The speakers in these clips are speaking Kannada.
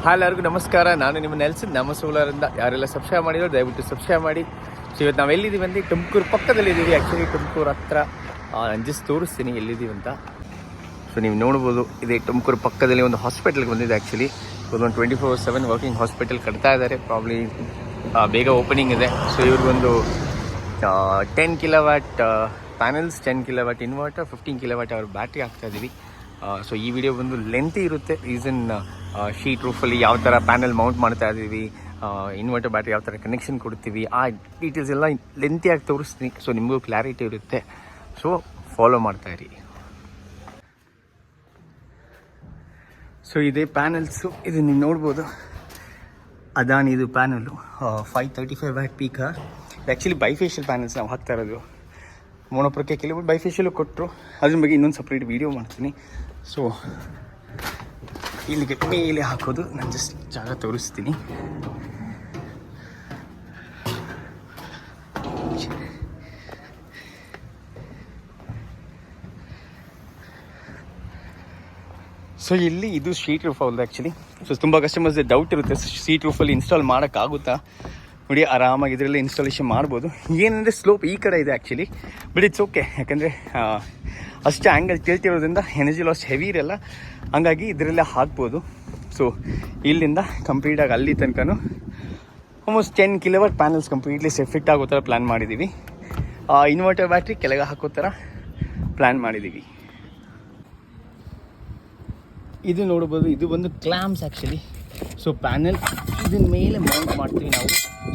ಎಲ್ಲರಿಗೂ ನಮಸ್ಕಾರ. ನಾನು ನಿಮ್ಮ ನೆಲ್ಸನ್ ನಮ್ಮ ಸೋಲಾರಿಂದ. ಯಾರೆಲ್ಲ ಸಬ್ಸ್ಕ್ರೈಬ್ ಮಾಡಿದ್ರು ದಯವಿಟ್ಟು ಸಬ್ಸ್ಕ್ರೈಬ್ ಮಾಡಿ. ಸೊ ಇವತ್ತು ನಾವು ಎಲ್ಲಿದ್ದೀವಿ ಅಂದರೆ ತುಮಕೂರು ಪಕ್ಕದಲ್ಲಿದ್ದೀವಿ. ಆ್ಯಕ್ಚುಲಿ ತುಮಕೂರು ಹತ್ರ ನಾನು ಜಸ್ಟ್ ತೋರಿಸ್ತೀನಿ ಎಲ್ಲಿದ್ದೀವಿ ಅಂತ. ಸೊ ನೀವು ನೋಡ್ಬೋದು, ಇದೇ ತುಮಕೂರು ಪಕ್ಕದಲ್ಲಿ ಒಂದು ಹಾಸ್ಪಿಟಲ್ಗೆ ಬಂದಿದೆ. ಆ್ಯಕ್ಚುಲಿ ಒಂದು 24/7 ವರ್ಕಿಂಗ್ ಹಾಸ್ಪಿಟಲ್ ಕಟ್ತಾ ಇದ್ದಾರೆ. ಪ್ರಾಬ್ಲಿ ಬೇಗ ಓಪನಿಂಗ್ ಇದೆ. ಸೊ ಇವ್ರಿಗೊಂದು 10 kilowatt panels, 10 kilowatt inverter, 15 kilowatt ಅವ್ರ ಬ್ಯಾಟ್ರಿ ಹಾಕ್ತಾ ಇದ್ದೀವಿ. ಸೊ ಈ ವಿಡಿಯೋ ಬಂದು ಲೆಂತಿ ಇರುತ್ತೆ. ರೀಸನ್ ಶೀಟ್ ರೂಫಲ್ಲಿ ಯಾವ ಥರ ಪ್ಯಾನಲ್ ಮೌಂಟ್ ಮಾಡ್ತಾ ಇದ್ದೀವಿ, ಇನ್ವರ್ಟರ್ ಬ್ಯಾಟ್ರಿ ಯಾವ ಥರ ಕನೆಕ್ಷನ್ ಕೊಡ್ತೀವಿ, ಆ ಡೀಟೇಲ್ಸ್ ಎಲ್ಲ ಲೆಂತಿಯಾಗಿ ತೋರಿಸ್ತೀನಿ. ಸೊ ನಿಮಗೂ ಕ್ಲಾರಿಟಿ ಇರುತ್ತೆ. ಸೊ ಫಾಲೋ ಮಾಡ್ತಾ ಇರಿ. ಸೊ ಇದೇ ಪ್ಯಾನಲ್ಸು, ಇದು ನೀವು ನೋಡ್ಬೋದು. ಅದಾನಿ ಇದು panel 535 watt peak. Actually bifacial panels ನಾವು ಹಾಕ್ತಾ ಇರೋದು. ಮೋನೋಪ್ರಕ್ಕೆ ಕೆಲವು ಬೈಫೇಶಿಯಲು ಕೊಟ್ಟರು, ಅದ್ರ ಬಗ್ಗೆ ಇನ್ನೊಂದು ಸಪ್ರೇಟ್ ವೀಡಿಯೋ ಮಾಡ್ತೀನಿ. ಸೊ ಇಲ್ಲಿಗೆ ಮೇಲೆ ಹಾಕೋದು, ನಾನು ಜಸ್ಟ್ ಜಾಗ ತೋರಿಸ್ತೀನಿ. ಸೊ ಇಲ್ಲಿ ಇದು ಶೀಟ್ ರೂಫ್ ಅಲ್ಲ ಆ್ಯಕ್ಚುಲಿ. ಸೊ ತುಂಬ ಕಸ್ಟಮರ್ಸ್ ಡೌಟ್ ಇರುತ್ತೆ, ಶೀಟ್ ರೂಫಲ್ಲಿ ಇನ್ಸ್ಟಾಲ್ ಮಾಡೋಕ್ಕಾಗುತ್ತಾ ನೋಡಿ. ಆರಾಮಾಗಿ ಇದರಲ್ಲಿ ಇನ್ಸ್ಟಾಲೇಷನ್ ಮಾಡ್ಬೋದು. ಏನಂದರೆ ಸ್ಲೋಪ್ ಈ ಕಡೆ ಇದೆ ಆ್ಯಕ್ಚುಲಿ, ಬಟ್ ಇಟ್ಸ್ ಓಕೆ. ಯಾಕಂದರೆ ಅಷ್ಟು ಆ್ಯಂಗಲ್ ತಿಳ್ತಿರೋದ್ರಿಂದ ಎನರ್ಜಿ ಲಾಸ್ ಹೆವಿ ಇರಲ್ಲ, ಹಂಗಾಗಿ ಇದರಲ್ಲೇ ಹಾಕ್ಬೋದು. ಸೊ ಇಲ್ಲಿಂದ ಕಂಪ್ಲೀಟಾಗಿ ಅಲ್ಲಿ ತನಕನೂ almost 10 kilowatt panels completely fit ಆಗೋ ಥರ ಪ್ಲ್ಯಾನ್ ಮಾಡಿದ್ದೀವಿ. ಇನ್ವರ್ಟರ್ ಬ್ಯಾಟ್ರಿ ಕೆಳಗೆ ಹಾಕೋ ಥರ ಪ್ಲ್ಯಾನ್ ಮಾಡಿದ್ದೀವಿ. ಇದು ನೋಡ್ಬೋದು, ಇದು ಬಂದು ಕ್ಲ್ಯಾಂಪ್ಸ್ ಆ್ಯಕ್ಚುಲಿ. ಸೊ ಪ್ಯಾನಲ್ ಇದನ್ನ ಮೇಲೆ ಮೌಂಟ್ ಮಾಡ್ತೀವಿ ನಾವು.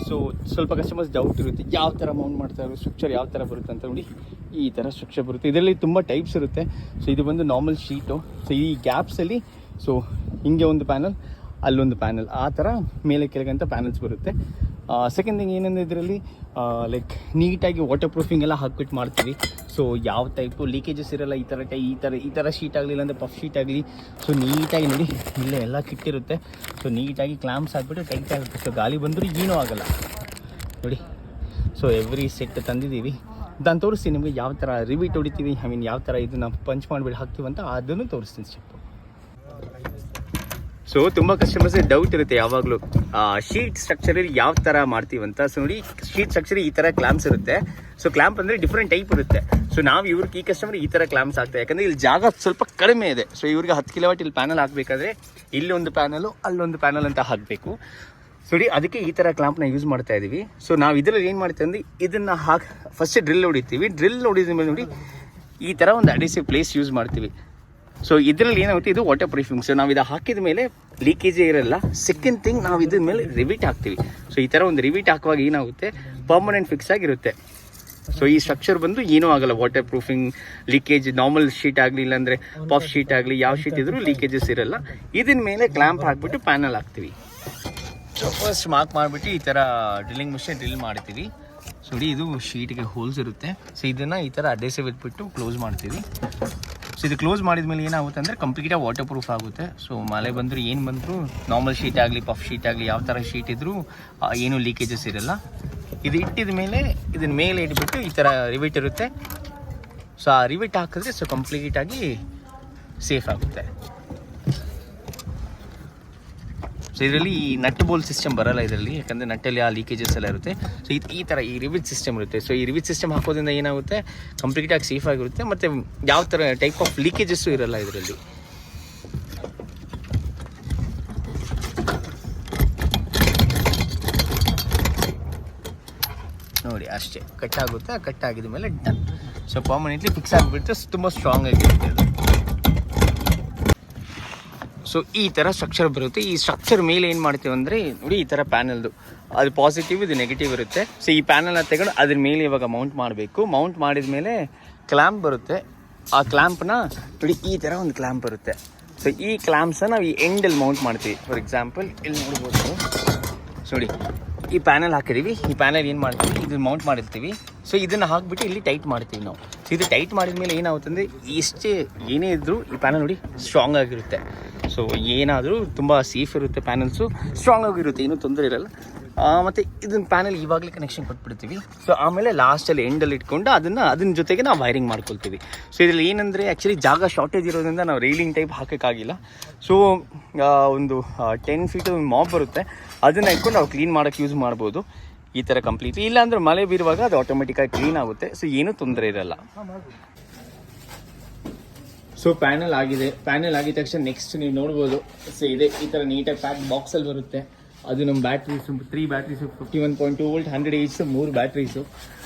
ಸೊ ಸ್ವಲ್ಪ ಕಸ್ಟಮರ್ಸ್ ಡೌಟ್ ಇರುತ್ತೆ, ಯಾವ ಥರ ಮೌಂಟ್ ಮಾಡ್ತಾರೆ, ಸ್ಟ್ರಕ್ಚರ್ ಯಾವ ಥರ ಬರುತ್ತೆ ಅಂತ. ನೋಡಿ ಈ ಥರ ಸ್ಟ್ರಕ್ಚರ್ ಬರುತ್ತೆ. ಇದರಲ್ಲಿ ತುಂಬ ಟೈಪ್ಸ್ ಇರುತ್ತೆ. ಸೊ ಇದು ಬಂದು ನಾರ್ಮಲ್ ಶೀಟು. ಸೊ ಈ ಗ್ಯಾಪ್ಸಲ್ಲಿ ಸೊ ಹಿಂಗೆ ಒಂದು ಪ್ಯಾನಲ್, ಅಲ್ಲೊಂದು ಪ್ಯಾನಲ್, ಆ ಥರ ಮೇಲೆ ಕೆಳಗಂತ ಪ್ಯಾನಲ್ಸ್ ಬರುತ್ತೆ. ಸೆಕೆಂಡ್ ಥಿಂಗ್ ಏನಂದರೆ ಇದರಲ್ಲಿ ಲೈಕ್ ನೀಟಾಗಿ ವಾಟರ್ ಪ್ರೂಫಿಂಗ್ ಎಲ್ಲ ಹಾಕ್ಬಿಟ್ಟು ಮಾಡ್ತೀವಿ. ಸೊ ಯಾವ ಟೈಪು ಲೀಕೇಜಸ್ ಇರೋಲ್ಲ. ಈ ಥರ ಶೀಟ್ ಆಗಲಿ, ಇಲ್ಲಾಂದರೆ ಪಫ್ ಶೀಟ್ ಆಗಲಿ. ಸೊ ನೀಟಾಗಿ ನೋಡಿ ಇಲ್ಲೇ ಎಲ್ಲ ಕಿಟ್ಟಿರುತ್ತೆ. ಸೊ ನೀಟಾಗಿ ಕ್ಲಾಂಪ್ಸ್ ಹಾಕ್ಬಿಟ್ಟು ಟೈಟ್ ಆಗುತ್ತೆ. ಸೊ ಗಾಳಿ ಬಂದರೂ ಏನೂ ಆಗೋಲ್ಲ ನೋಡಿ. ಸೊ ಎವ್ರಿ ಸೆಟ್ ತಂದಿದ್ದೀವಿ. ನಾನು ತೋರಿಸ್ತೀನಿ ನಿಮಗೆ ಯಾವ ಥರ ರಿವಿಟ್ ಹೊಡಿತೀವಿ, ಯಾವ ಥರ ಇದನ್ನು ಪಂಚ್ ಮಾಡಿಬಿಟ್ಟು ಹಾಕ್ತೀವಿ ಅಂತ ಅದನ್ನು ತೋರಿಸ್ತೀನಿ ಸ್ಟೆಪ್ಪು. ಸೊ ತುಂಬ ಕಸ್ಟಮರ್ಸ್ಗೆ ಡೌಟ್ ಇರುತ್ತೆ ಯಾವಾಗಲೂ ಶೀಟ್ ಸ್ಟ್ರಕ್ಚರಲ್ಲಿ ಯಾವ ಥರ ಮಾಡ್ತೀವಂತ. ಸೊ ನೋಡಿ ಶೀಟ್ ಸ್ಟ್ರಕ್ಚರ್ ಈ ಥರ ಕ್ಲಾಂಪ್ಸ್ ಇರುತ್ತೆ. ಸೊ ಕ್ಲಾಂಪ್ ಅಂದರೆ ಡಿಫ್ರೆಂಟ್ ಟೈಪ್ ಇರುತ್ತೆ. ಸೊ ನಾವು ಇವ್ರಿಗೆ ಈ ಕಸ್ಟಮರ್ ಈ ಥರ ಕ್ಲಾಂಪ್ಸ್ ಹಾಕ್ತಾರೆ, ಯಾಕಂದರೆ ಇಲ್ಲಿ ಜಾಗ ಸ್ವಲ್ಪ ಕಡಿಮೆ ಇದೆ. ಸೊ ಇವ್ರಿಗೆ 10 ಕಿಲೋವಾಟ್ ಇಲ್ಲಿ ಪ್ಯಾನಲ್ ಹಾಕಬೇಕಾದ್ರೆ ಇಲ್ಲೊಂದು ಪ್ಯಾನಲು, ಅಲ್ಲೊಂದು ಪ್ಯಾನಲ್ ಅಂತ ಹಾಕಬೇಕು. ಸೊ ನೋಡಿ ಅದಕ್ಕೆ ಈ ಥರ ಕ್ಲಾಂಪ್ನ ಯೂಸ್ ಮಾಡ್ತಾ ಇದ್ದೀವಿ. ಸೊ ನಾವು ಇದರಲ್ಲಿ ಏನು ಮಾಡ್ತೀವಿ ಅಂದರೆ ಇದನ್ನು ಫಸ್ಟ್ ಡ್ರಿಲ್ ಹೊಡಿತೀವಿ. ಡ್ರಿಲ್ ಹೊಡಿದ ಮೇಲೆ ನೋಡಿ ಈ ಥರ ಒಂದು ಅಡಿಸಿವ್ ಪ್ಲೇಸ್ ಯೂಸ್ ಮಾಡ್ತೀವಿ. ಸೊ ಇದರಲ್ಲಿ ಏನಾಗುತ್ತೆ, ಇದು ವಾಟರ್ ಪ್ರೂಫಿಂಗ್. ಸೊ ನಾವು ಇದು ಹಾಕಿದ ಮೇಲೆ ಲೀಕೇಜೇ ಇರಲ್ಲ. ಸೆಕೆಂಡ್ ಥಿಂಗ್, ನಾವು ಇದ್ರ ಮೇಲೆ ರಿವಿಟ್ ಹಾಕ್ತೀವಿ. ಸೊ ಈ ಥರ ಒಂದು ರಿವಿಟ್ ಹಾಕುವಾಗ ಏನಾಗುತ್ತೆ, ಪರ್ಮನೆಂಟ್ ಫಿಕ್ಸ್ ಆಗಿರುತ್ತೆ. ಸೊ ಈ ಸ್ಟ್ರಕ್ಚರ್ ಬಂದು ಏನೂ ಆಗಲ್ಲ. Water proofing, leakage, normal sheet ಆಗಲಿ, ಇಲ್ಲಾಂದರೆ ಪಫ್ ಶೀಟ್ ಆಗಲಿ, ಯಾವ ಶೀಟ್ ಇದ್ರೂ ಲೀಕೇಜಸ್ ಇರಲ್ಲ. ಇದನ್ನ ಮೇಲೆ ಕ್ಲಾಂಪ್ ಹಾಕ್ಬಿಟ್ಟು ಪ್ಯಾನಲ್ ಹಾಕ್ತೀವಿ. ಸೊ ಫಸ್ಟ್ ಮಾರ್ಕ್ ಮಾಡಿಬಿಟ್ಟು ಈ ಥರ ಡ್ರಿಲ್ಲಿಂಗ್ ಮಿಷನ್ ಡ್ರಿಲ್ ಮಾಡ್ತೀವಿ. ಸೊ ನೋಡಿ ಇದು ಶೀಟ್ಗೆ ಹೋಲ್ಸ್ ಇರುತ್ತೆ. ಸೊ ಇದನ್ನು ಈ ಥರ ಅಡ್ಹೆಸಿವ್ ಇಟ್ಬಿಟ್ಟು ಕ್ಲೋಸ್ ಮಾಡ್ತೀವಿ. ಸೊ ಇದು ಕ್ಲೋಸ್ ಮಾಡಿದ ಮೇಲೆ ಏನಾಗುತ್ತೆ ಅಂದರೆ ಕಂಪ್ಲೀಟಾಗಿ ವಾಟರ್ ಪ್ರೂಫ್ ಆಗುತ್ತೆ. ಸೊ ಮಳೆ ಬಂದರೂ ಏನು ಬಂದರೂ ನಾರ್ಮಲ್ ಶೀಟ್ ಆಗಲಿ, ಪಫ್ ಶೀಟ್ ಆಗಲಿ, ಯಾವ ಥರ ಶೀಟ್ ಇದ್ದರೂ ಏನೂ ಲೀಕೇಜಸ್ ಇರಲ್ಲ. ಇದು ಇಟ್ಟಿದ ಮೇಲೆ ಇದನ್ನ ಮೇಲೆ ಇಟ್ಬಿಟ್ಟು ಈ ಥರ ರಿವಿಟ್ ಇರುತ್ತೆ. ಸೊ ಆ ರಿವಿಟ್ ಹಾಕಿದ್ರೆ ಸೊ ಕಂಪ್ಲೀಟಾಗಿ ಸೇಫ್ ಆಗುತ್ತೆ. ಸೊ ಇದರಲ್ಲಿ ಈ ನಟ್ ಬೋಲ್ ಸಿಸ್ಟಮ್ ಬರಲ್ಲ ಇದರಲ್ಲಿ, ಯಾಕಂದರೆ ನಟ್ಟಲ್ಲಿ ಆ ಲೀಕೇಜಸ್ ಎಲ್ಲ ಇರುತ್ತೆ. ಸೊ ಈ ಥರ ಈ ರಿವಿಟ್ ಸಿಸ್ಟಮ್ ಇರುತ್ತೆ. ಸೊ ಈ ರಿವಿಟ್ ಸಿಸ್ಟಮ್ ಹಾಕೋದ್ರಿಂದ ಏನಾಗುತ್ತೆ, ಕಂಪ್ಲೀಟಾಗಿ ಸೇಫ್ ಆಗಿರುತ್ತೆ. ಮತ್ತು ಯಾವ ಥರ ಟೈಪ್ ಆಫ್ ಲೀಕೇಜಸ್ಸು ಇರಲ್ಲ ಇದರಲ್ಲಿ. ನೋಡಿ ಅಷ್ಟೇ, ಕಟ್ಟಾಗುತ್ತೆ. ಕಟ್ಟಾಗಿದ ಮೇಲೆ ಡನ್. ಸೊ ಪರ್ಮನೆಂಟ್ಲಿ ಫಿಕ್ಸ್ ಆಗಿಬಿಡುತ್ತೆ. ತುಂಬ ಸ್ಟ್ರಾಂಗ್ ಆಗಿರುತ್ತೆ ಅದು. ಸೊ ಈ ಥರ ಸ್ಟ್ರಕ್ಚರ್ ಬರುತ್ತೆ. ಈ ಸ್ಟ್ರಕ್ಚರ್ ಮೇಲೆ ಏನು ಮಾಡ್ತೀವಿ ಅಂದರೆ ನೋಡಿ ಈ ಥರ ಪ್ಯಾನಲ್ದು ಅದು ಪಾಸಿಟಿವ್, ಇದು ನೆಗೆಟಿವ್ ಇರುತ್ತೆ. ಸೊ ಈ ಪ್ಯಾನಲ್ನ ತೆಗೊಂಡು ಅದ್ರ ಮೇಲೆ ಇವಾಗ ಮೌಂಟ್ ಮಾಡಬೇಕು. ಮೌಂಟ್ ಮಾಡಿದ ಮೇಲೆ ಕ್ಲ್ಯಾಂಪ್ ಬರುತ್ತೆ. ಆ ಕ್ಲ್ಯಾಂಪ್ನ ನೋಡಿ ಈ ಥರ ಒಂದು ಕ್ಲ್ಯಾಂಪ್ ಬರುತ್ತೆ. ಸೊ ಈ ಕ್ಲ್ಯಾಂಪ್ಸನ್ನ ನಾವು ಈ ಎಂಡಲ್ಲಿ ಮೌಂಟ್ ಮಾಡ್ತೀವಿ. ಫಾರ್ ಎಕ್ಸಾಂಪಲ್ ಇಲ್ಲಿ ನೋಡ್ಬೋದು. ಸೊ ನೋಡಿ ಈ ಪ್ಯಾನಲ್ ಹಾಕಿದ್ದೀವಿ. ಈ ಪ್ಯಾನಲ್ ಏನು ಮಾಡ್ತೀವಿ, ಇದನ್ನು ಮೌಂಟ್ ಮಾಡಿರ್ತೀವಿ. ಸೊ ಇದನ್ನು ಹಾಕಿಬಿಟ್ಟು ಇಲ್ಲಿ ಟೈಟ್ ಮಾಡ್ತೀವಿ ನಾವು. ಸೊ ಇದು ಟೈಟ್ ಮಾಡಿದ ಮೇಲೆ ಏನಾಗುತ್ತೆ ಅಂದರೆ ಏನೇ ಇದ್ದರೂ ಈ ಪ್ಯಾನಲ್ ನೋಡಿ ಸ್ಟ್ರಾಂಗ್ ಆಗಿರುತ್ತೆ. ಸೊ ಏನಾದರೂ ತುಂಬ ಸೇಫ್ ಇರುತ್ತೆ, ಪ್ಯಾನಲ್ಸು ಸ್ಟ್ರಾಂಗ್ ಆಗಿರುತ್ತೆ, ಏನೂ ತೊಂದರೆ ಇರಲ್ಲ. ಮತ್ತು ಇದನ್ನ ಪ್ಯಾನಲ್ ಇವಾಗಲೇ ಕನೆಕ್ಷನ್ ಕೊಟ್ಬಿಡ್ತೀವಿ. ಸೊ ಆಮೇಲೆ ಲಾಸ್ಟಲ್ಲಿ ಎಂಡಲ್ಲಿ ಇಟ್ಕೊಂಡು ಅದನ್ನ ಜೊತೆಗೆ ನಾವು ವೈರಿಂಗ್ ಮಾಡ್ಕೊಳ್ತೀವಿ. ಸೊ ಇದರಲ್ಲಿ ಏನಂದರೆ ಆ್ಯಕ್ಚುಲಿ ಜಾಗ ಶಾರ್ಟೇಜ್ ಇರೋದ್ರಿಂದ ನಾವು ರೈಲಿಂಗ್ ಟೈಪ್ ಹಾಕೋಕ್ಕಾಗಿಲ್ಲ. ಸೊ ಒಂದು 10 ಫೀಟ್ ಒಂದು ಮಾಪ್ ಬರುತ್ತೆ, ಅದನ್ನು ಇಟ್ಕೊಂಡು ನಾವು ಕ್ಲೀನ್ ಮಾಡೋಕ್ಕೆ ಯೂಸ್ ಮಾಡ್ಬೋದು ಈ ಥರ ಕಂಪ್ಲೀಟ್ಲಿ. ಇಲ್ಲಾಂದರೆ ಮಳೆ ಬೀರುವಾಗ ಅದು ಆಟೋಮೆಟಿಕ್ಕಾಗಿ ಕ್ಲೀನ್ ಆಗುತ್ತೆ. ಸೊ ಏನೂ ತೊಂದರೆ ಇರಲ್ಲ. ಸೊ ಪ್ಯಾನಲ್ ಆಗಿದೆ. ಪ್ಯಾನಲ್ ಆಗಿದ ತಕ್ಷಣ ನೆಕ್ಸ್ಟ್ ನೀವು ನೋಡ್ಬೋದು, ಸೊ ಇದೆ ಈ ಥರ ನೀಟಾಗಿ ಪ್ಯಾಕ್ ಬಾಕ್ಸಲ್ಲಿ ಬರುತ್ತೆ. ಅದು ನಮ್ಮ batteries 3 batteries 51.2 volt 100 H 3 batteries.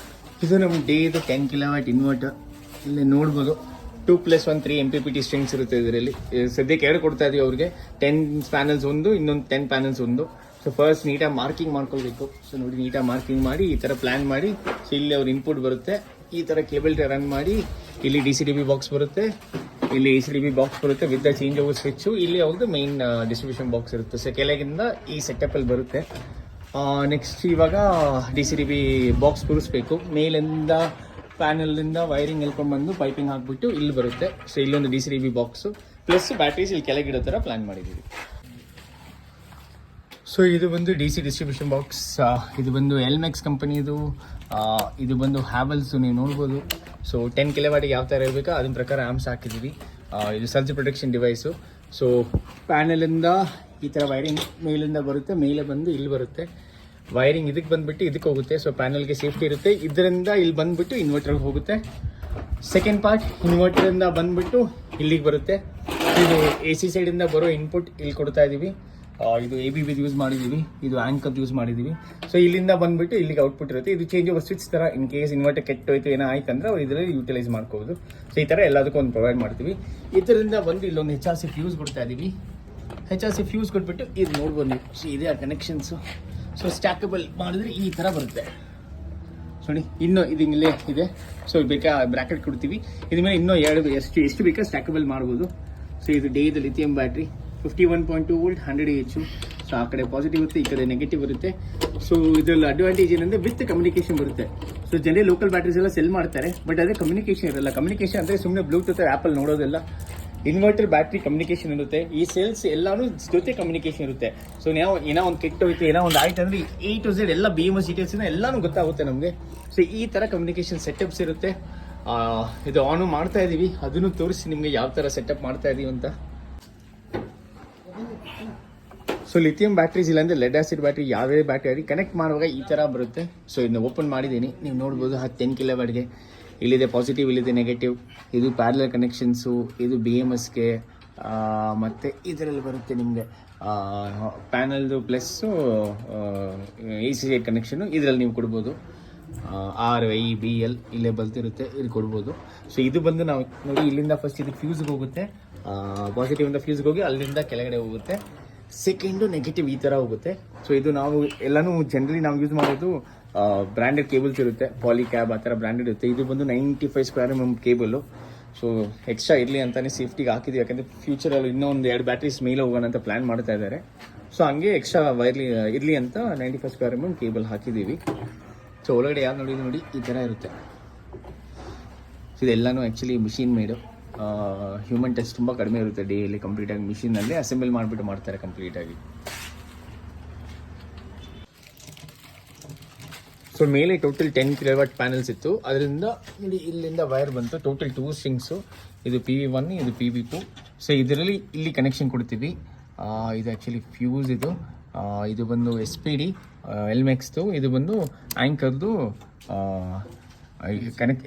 ಇದು ನಮ್ಮ ಡೇದು 10 kW ಇನ್ವರ್ಟರ್. ಇಲ್ಲಿ ನೋಡ್ಬೋದು 2+1 3 MPPT ಸ್ಟ್ರಿಂಗ್ಸ್ ಇರುತ್ತೆ ಇದರಲ್ಲಿ. ಸದ್ಯಕ್ಕೆ 2 ಕೊಡ್ತಾ ಇದೀವಿ ಅವ್ರಿಗೆ, 10 ಪ್ಯಾನಲ್ಸ್ ಒಂದು, ಇನ್ನೊಂದು 10 ಪ್ಯಾನಲ್ಸ್ ಒಂದು. ಸೊ ಫಸ್ಟ್ ನೀಟಾಗಿ ಮಾರ್ಕಿಂಗ್ ಮಾಡ್ಕೊಳ್ಬೇಕು. ಸೊ ನೋಡಿ ನೀಟಾಗಿ ಮಾರ್ಕಿಂಗ್ ಮಾಡಿ ಈ ಥರ ಪ್ಲ್ಯಾನ್ ಮಾಡಿ, ಸೊ ಇಲ್ಲಿ ಅವ್ರ ಇನ್ಪುಟ್ ಬರುತ್ತೆ. ಈ ಥರ ಕೇಬಲ್ ರನ್ ಮಾಡಿ ಇಲ್ಲಿ DCDB ಬಾಕ್ಸ್ ಬರುತ್ತೆ, ಇಲ್ಲಿ HDB ಬಾಕ್ಸ್ ಬರುತ್ತೆ with the change over switch. ಇಲ್ಲಿ ಅವ್ರದ್ದು ಮೈನ್ ಡಿಸ್ಟ್ರಿಬ್ಯೂಷನ್ ಬಾಕ್ಸ್ ಇರುತ್ತೆ. ಸೊ ಕೆಳಗಿಂದ ಈ ಸೆಟಪ್ಪಲ್ಲಿ ಬರುತ್ತೆ. ನೆಕ್ಸ್ಟ್ ಇವಾಗ DCDB ಬಾಕ್ಸ್ ಕೂರಿಸ್ಬೇಕು. ಮೇಲಿಂದ ಪ್ಯಾನಲಿಂದ ವೈರಿಂಗ್ ಎಲ್ಕೊಂಡು ಬಂದು ಪೈಪಿಂಗ್ ಹಾಕ್ಬಿಟ್ಟು ಇಲ್ಲಿ ಬರುತ್ತೆ. ಸೊ ಇಲ್ಲೊಂದು DCDB ಬಾಕ್ಸು ಪ್ಲಸ್ ಬ್ಯಾಟ್ರೀಸ್ ಇಲ್ಲಿ ಕೆಳಗಿಡೋ ಥರ ಪ್ಲ್ಯಾನ್ ಮಾಡಿದ್ದೀವಿ. ಸೊ ಇದು ಬಂದು DC ಡಿಸ್ಟ್ರಿಬ್ಯೂಷನ್ ಬಾಕ್ಸ್. ಇದು ಬಂದು ಎಲ್ಮೆಕ್ಸ್ ಕಂಪನಿದು. ಇದು ಬಂದು ಹ್ಯಾವಲ್ಸು ನೀವು ನೋಡ್ಬೋದು. ಸೊ 10 kW ಯಾವ ಥರ ಇರಬೇಕೋ ಅದನ್ನ ಪ್ರಕಾರ ಆ್ಯಮ್ಸ್ ಹಾಕಿದ್ದೀವಿ. ಇದು ಸರ್ಜ್ ಪ್ರೊಟೆಕ್ಷನ್ ಡಿವೈಸು. ಸೊ ಪ್ಯಾನಲಿಂದ ಈ ಥರ ವೈರಿಂಗ್ ಮೇಲಿಂದ ಬರುತ್ತೆ, ಮೇಲೆ ಬಂದು ಇಲ್ಲಿ ಬರುತ್ತೆ. ವೈರಿಂಗ್ ಇದಕ್ಕೆ ಬಂದುಬಿಟ್ಟು ಇದಕ್ಕೆ ಹೋಗುತ್ತೆ. ಸೊ ಪ್ಯಾನಲ್ಗೆ ಸೇಫ್ಟಿ ಇರುತ್ತೆ. ಇದರಿಂದ ಇಲ್ಲಿ ಬಂದುಬಿಟ್ಟು ಇನ್ವರ್ಟರ್ಗೆ ಹೋಗುತ್ತೆ. ಸೆಕೆಂಡ್ ಪಾರ್ಟ್ ಇನ್ವರ್ಟರಿಂದ ಬಂದುಬಿಟ್ಟು ಇಲ್ಲಿಗೆ ಬರುತ್ತೆ. ಇದು AC ಸೈಡಿಂದ ಬರೋ ಇನ್ಪುಟ್ ಇಲ್ಲಿ ಕೊಡ್ತಾ ಇದ್ದೀವಿ. ಇದು ABB ಯೂಸ್ ಮಾಡಿದ್ದೀವಿ, ಇದು ಆ್ಯಂಕರ್ ಯೂಸ್ ಮಾಡಿದ್ದೀವಿ. ಸೊ ಇಲ್ಲಿಂದ ಬಂದುಬಿಟ್ಟು ಇಲ್ಲಿಗೆ ಔಟ್ಪುಟ್ ಇರುತ್ತೆ. ಇದು ಚೇಂಜ್ ಓವರ್ ಸ್ವಿಚ್ ಥರ ಇನ್ ಕೇಸ್ ಇನ್ವರ್ಟರ್ ಕೆಟ್ಟೋಯ್ತು ಏನೋ ಆಯ್ತು ಅಂದರೆ ಅವ್ರು ಇದರಲ್ಲಿ ಯೂಟಿಲೈಸ್ ಮಾಡ್ಕೋಬೋದು. ಸೊ ಈ ಥರ ಎಲ್ಲದಕ್ಕೂ ಒಂದು ಪ್ರೊವೈಡ್ ಮಾಡ್ತೀವಿ. ಇದರಿಂದ ಬಂದು ಇಲ್ಲೊಂದು HRC ಫ್ಯೂಸ್ ಕೊಡ್ತಾ ಇದ್ದೀವಿ. HRC ಫ್ಯೂಸ್ ಕೊಟ್ಬಿಟ್ಟು ಇದು ನೋಡ್ಬೋದು ನೀವು. ಸೊ ಇದೆ ಆ ಕನೆಕ್ಷನ್ಸು. ಸೊ ಸ್ಟ್ಯಾಕಬಲ್ ಮಾಡಿದ್ರೆ ಈ ಥರ ಬರುತ್ತೆ. ನೋಡಿ ಇನ್ನೂ ಇದು ಇಲ್ಲೇ ಇದೆ. ಸೊ ಬೇಕಾ ಬ್ರ್ಯಾಕೆಟ್ ಕೊಡ್ತೀವಿ. ಇದ್ರ ಮೇಲೆ ಇನ್ನೂ ಎಷ್ಟು ಬೇಕಾ ಸ್ಟ್ಯಾಕಬಲ್ ಮಾಡ್ಬೋದು. ಸೊ ಇದು ಡೇದು lithium battery 51.2 volt 100 H. So ಆ ಕಡೆ ಪಾಸಿಟಿವ್ ಇರುತ್ತೆ, ಈ ಕಡೆ ನೆಗೆಟಿವ್ ಇರುತ್ತೆ. ಸೊ ಇದರಲ್ಲಿ ಅಡ್ವಾಂಟೇಜ್ ಏನಂದರೆ ವಿತ್ ಕಮ್ಯುನಿಕೇಷನ್ ಬರುತ್ತೆ. ಸೊ ಜನರೇ ಲೋಕಲ್ ಬ್ಯಾಟ್ರೀಸ್ ಎಲ್ಲ ಸೆಲ್ ಮಾಡ್ತಾರೆ, ಬಟ್ ಅದೇ ಕಮ್ಯುನಿಕೇಷನ್ ಇರಲ್ಲ. ಕಮ್ಯುನಿಕೇಷನ್ ಅಂದರೆ ಸುಮ್ಮನೆ ಬ್ಲೂಟೂತ್ ಆ್ಯಪಲ್ಲಿ ನೋಡೋದೆಲ್ಲ. ಇನ್ವರ್ಟರ್ ಬ್ಯಾಟ್ರಿ ಕಮ್ಯುನಿಕೇಷನ್ ಇರುತ್ತೆ, ಈ ಸೆಲ್ಸ್ ಎಲ್ಲಾನು ಜೊತೆ ಕಮ್ಯುನಿಕೇಷನ್ ಇರುತ್ತೆ. ಸೊ ನಾವು ಏನೋ ಒಂದು ಕೆಟ್ಟೋಯ್ತು ಏನೋ ಒಂದು ಆಯ್ತು ಅಂದರೆ A to Z ಎಲ್ಲ BMS ಡೀಟೇಲ್ಸ್ ಎಲ್ಲಾನು ಗೊತ್ತಾಗುತ್ತೆ ನಮಗೆ. ಸೊ ಈ ಥರ ಕಮ್ಯುನಿಕೇಷನ್ ಸೆಟಪ್ಸ್ ಇರುತ್ತೆ. ಇದು ಆನು ಮಾಡ್ತಾ ಇದ್ದೀವಿ, ಅದನ್ನು ತೋರಿಸಿ ನಿಮಗೆ ಯಾವ ಥರ ಸೆಟಪ್ ಮಾಡ್ತಾ ಇದೀವಿ ಅಂತ. ಸೊ ಲಿಥಿಯಂ ಬ್ಯಾಟ್ರೀಸ್ ಇಲ್ಲಾಂದರೆ ಲೆಡ್ ಆಸಿಡ್ ಬ್ಯಾಟ್ರಿ ಯಾವುದೇ ಬ್ಯಾಟ್ರಿ ಕನೆಕ್ಟ್ ಮಾಡುವಾಗ ಈ ಥರ ಬರುತ್ತೆ. ಸೊ ಇದನ್ನ ಓಪನ್ ಮಾಡಿದ್ದೀನಿ, ನೀವು ನೋಡ್ಬೋದು. 10 kWಗೆ ಇಲ್ಲಿದೆ ಪಾಸಿಟಿವ್, ಇಲ್ಲಿದೆ ನೆಗೆಟಿವ್. ಇದು ಪ್ಯಾರಲಲ್ ಕನೆಕ್ಷನ್ಸು, ಇದು BMSಗೆ. ಮತ್ತು ಇದರಲ್ಲಿ ಬರುತ್ತೆ ನಿಮಗೆ ಪ್ಯಾನಲ್ದು ಪ್ಲಸ್ಸು AC ಕನೆಕ್ಷನು ಇದರಲ್ಲಿ ನೀವು ಕೊಡ್ಬೋದು. RIBL ಇಲ್ಲೇ ಬಲ್ತಿರುತ್ತೆ, ಇಲ್ಲಿ ಕೊಡ್ಬೋದು. ಸೊ ಇದು ಬಂದು ನಾವು ನೋಡಿ ಇಲ್ಲಿಂದ ಫಸ್ಟ್ ಇದು ಫ್ಯೂಸ್ಗೆ ಹೋಗುತ್ತೆ. ಪಾಸಿಟಿವಿಂದ ಫ್ಯೂಸ್ಗೆ ಹೋಗಿ ಅಲ್ಲಿಂದ ಕೆಳಗಡೆ ಹೋಗುತ್ತೆ. ಸೆಕೆಂಡು ನೆಗೆಟಿವ್ ಈ ಥರ ಹೋಗುತ್ತೆ. ಸೊ ಇದು ನಾವು ಎಲ್ಲನೂ ಜನರಲಿ ನಾವು ಯೂಸ್ ಮಾಡೋದು ಬ್ರ್ಯಾಂಡೆಡ್ ಕೇಬಲ್ಸ್ ಇರುತ್ತೆ, ಪಾಲಿಕ್ಯಾಬ್ ಆ ಥರ ಬ್ರ್ಯಾಂಡೆಡ್ ಇರುತ್ತೆ. ಇದು ಬಂದು 95 square mm cable. So extra ಇರಲಿ ಅಂತಲೇ ಸೇಫ್ಟಿಗೆ ಹಾಕಿದ್ವಿ, ಯಾಕಂದರೆ ಫ್ಯೂಚರಲ್ಲಿ ಇನ್ನೂ ಒಂದು 2 ಬ್ಯಾಟ್ರೀಸ್ ಮೇಲೆ ಹೋಗೋಣ ಅಂತ ಪ್ಲ್ಯಾನ್ ಮಾಡ್ತಾ ಇದ್ದಾರೆ. ಸೊ ಹಂಗೆ ಎಕ್ಸ್ಟ್ರಾ ಇರಲಿ ಅಂತ 95 ಸ್ಕ್ವೇರ್ mm ಕೇಬಲ್ ಹಾಕಿದ್ದೀವಿ. ಸೊ ಒಳಗಡೆ ಯಾರು ನೋಡಿ ಈ ಥರ ಇರುತ್ತೆ. ಸೊ ಇದೆಲ್ಲನೂ actually machine made. Human touch ತುಂಬ ಕಡಿಮೆ ಇರುತ್ತೆ ಡೇಲಿ. ಕಂಪ್ಲೀಟಾಗಿ ಮಿಷಿನಲ್ಲಿ ಅಸೆಂಬಲ್ ಮಾಡಿಬಿಟ್ಟು ಮಾಡ್ತಾರೆ ಕಂಪ್ಲೀಟಾಗಿ. ಸೊ ಮೇಲೆ ಟೋಟಲ್ 10 kW ಪ್ಯಾನಲ್ಸ್ ಇತ್ತು. ಅದರಿಂದ ಇಲ್ಲಿಂದ ವೈರ್ ಬಂತು. ಟೋಟಲ್ 2 ಸ್ಟ್ರಿಂಗ್ಸು, ಇದು PV1, ಇದು PV2. ಸೊ ಇದರಲ್ಲಿ ಇಲ್ಲಿ ಕನೆಕ್ಷನ್ ಕೊಡ್ತೀವಿ. ಇದು ಆ್ಯಕ್ಚುಲಿ ಫ್ಯೂಸ್. ಇದು ಬಂದು SPD ಎಲ್ಮೆಕ್ಸ್ದು. ಇದು ಬಂದು ಆ್ಯಂಕರ್ದು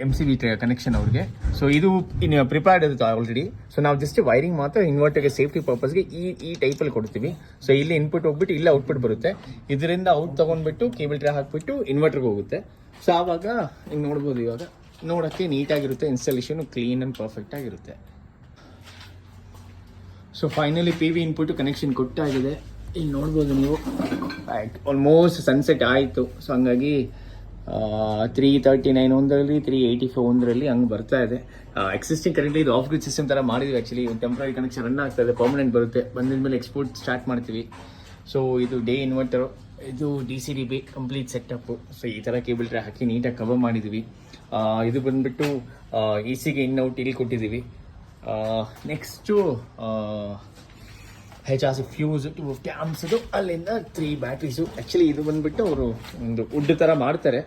MCB ಕನೆಕ್ಷನ್ ಅವ್ರಿಗೆ. ಸೊ ಇದು ಇನ್ನು ಪ್ರಿಪೇರ್ಡ್ ಇರುತ್ತೆ ಆಲ್ರೆಡಿ. ಸೊ ನಾವು ಜಸ್ಟ್ ವೈರಿಂಗ್ ಮಾತ್ರ ಇನ್ವರ್ಟರ್ಗೆ ಸೇಫ್ಟಿ ಪರ್ಪಸ್ಗೆ ಈ ಟೈಪಲ್ಲಿ ಕೊಡ್ತೀವಿ. ಸೊ ಇಲ್ಲಿ ಇನ್ಪುಟ್ ಹೋಗ್ಬಿಟ್ಟು ಇಲ್ಲಿ ಔಟ್ಪುಟ್ ಬರುತ್ತೆ. ಇದರಿಂದ ಔಟ್ ತೊಗೊಂಡ್ಬಿಟ್ಟು ಕೇಬಲ್ ಟ್ರೇ ಹಾಕ್ಬಿಟ್ಟು ಇನ್ವರ್ಟರ್ಗೆ ಹೋಗುತ್ತೆ. ಸೊ ಆವಾಗ ಹಿಂಗೆ ನೋಡ್ಬೋದು. ಇವಾಗ ನೋಡೋಕ್ಕೆ ನೀಟಾಗಿರುತ್ತೆ, ಇನ್ಸ್ಟಾಲೇಷನು ಕ್ಲೀನ್ ಆ್ಯಂಡ್ ಪರ್ಫೆಕ್ಟ್ ಆಗಿರುತ್ತೆ. So finally PV input connection ಕೊಟ್ಟಾಗಿದೆ. ಇಲ್ಲಿ ನೋಡ್ಬೋದು ನೀವು. ಆಲ್ಮೋಸ್ಟ್ ಸನ್ಸೆಟ್ ಆಯಿತು. ಸೊ ಹಂಗಾಗಿ 339 ಒಂದರಲ್ಲಿ 384 ಒಂದರಲ್ಲಿ ಹಂಗೆ ಬರ್ತಾ ಇದೆ. ಎಕ್ಸಿಸ್ಟಿಂಗ್ ಕರೆಂಟ್ಲಿ ಇದು ಆಫ್ ಗ್ರಿಡ್ ಸಿಸ್ಟಮ್ ಥರ ಮಾಡಿದ್ವಿ. ಆ್ಯಕ್ಚುಲಿ ಟೆಂಪ್ರರಿ ಕನೆಕ್ಷನ್ ರನ್ ಆಗ್ತಾ ಇದೆ, ಪರ್ಮನೆಂಟ್ ಬರುತ್ತೆ. ಬಂದಿದ್ಮೇಲೆ ಎಕ್ಸ್ಪೋರ್ಟ್ ಸ್ಟಾರ್ಟ್ ಮಾಡ್ತೀವಿ. ಸೊ ಇದು ಡೇ ಇನ್ವರ್ಟರು, ಇದು DCDB ಕಂಪ್ಲೀಟ್ ಸೆಟಪ್ಪು. ಸೊ ಈ ಥರ ಕೇಬಲ್ ಟ್ರೇ ಹಾಕಿ ನೀಟಾಗಿ ಕವರ್ ಮಾಡಿದ್ದೀವಿ. ಇದು ಬಂದುಬಿಟ್ಟು AC ಗೆ ಇನ್ ಔಟ್ ಇಲ್ಲಿ ಕೊಟ್ಟಿದ್ದೀವಿ. Next H R C fuse 2 ಕ್ಯಾಮ್ಸದು, ಅಲ್ಲಿಂದ 3 ಬ್ಯಾಟ್ರೀಸು. ಆ್ಯಕ್ಚುಲಿ ಇದು ಬಂದುಬಿಟ್ಟು ಅವರು ಒಂದು ವುಡ್ ಥರ ಮಾಡ್ತಾರೆ,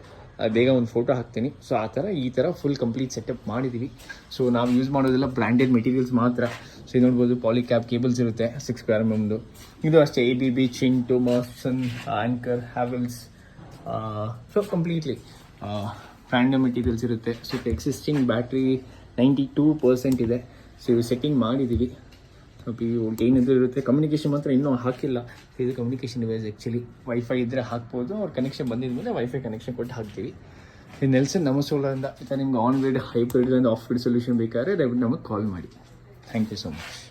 ಬೇಗ ಒಂದು ಫೋಟೋ ಹಾಕ್ತೀನಿ. ಸೊ ಆ ಥರ ಈ ಥರ ಫುಲ್ ಕಂಪ್ಲೀಟ್ ಸೆಟಪ್ ಮಾಡಿದ್ದೀವಿ. ಸೊ ನಾವು ಯೂಸ್ ಮಾಡೋದೆಲ್ಲ ಬ್ರ್ಯಾಂಡೆಡ್ ಮೆಟೀರಿಯಲ್ಸ್ ಮಾತ್ರ. ಸೊ ಇದು ನೋಡ್ಬೋದು ಪಾಲಿಕ್ಯಾಬ್ ಕೇಬಲ್ಸ್ ಇರುತ್ತೆ 6 mm. ಇದು ಅಷ್ಟೇ ABB, Chint, Mersen, Anchor, Havells. So completely branded materials ಇರುತ್ತೆ. ಸೊ ಎಕ್ಸಿಸ್ಟಿಂಗ್ ಬ್ಯಾಟ್ರಿ 92% ಇದೆ. ಸೊ ಇದು ಸೆಟ್ಟಿಂಗ್ ಮಾಡಿದ್ದೀವಿ. ಏನಿದ್ರು ಇರುತ್ತೆ. ಕಮ್ಯುನಿಕೇಷನ್ ಮಾತ್ರ ಇನ್ನೂ ಹಾಕಿಲ್ಲ. ಇದು ಕಮ್ಯುನಿಕೇಷನ್ ಡಿವೈಸ್ ಆ್ಯಕ್ಚುಲಿ. ವೈಫೈ ಇದ್ದರೆ ಹಾಕ್ಬೋದು, ಅವ್ರ ಕನೆಕ್ಷನ್ ಬಂದಿದ ಮೇಲೆ ವೈಫೈ ಕನೆಕ್ಷನ್ ಕೊಟ್ಟು ಹಾಕ್ತೀವಿ. ಇದು ನೆಲ್ಸನ್ ನಮ್ಮ ಸೋಲಾರಿಂದ. ನಿಮ್ಗೆ on grid, hybrid and off grid solution ಬೇಕಾದ್ರೆ ನಮಗೆ ಕಾಲ್ ಮಾಡಿ. Thank you so much.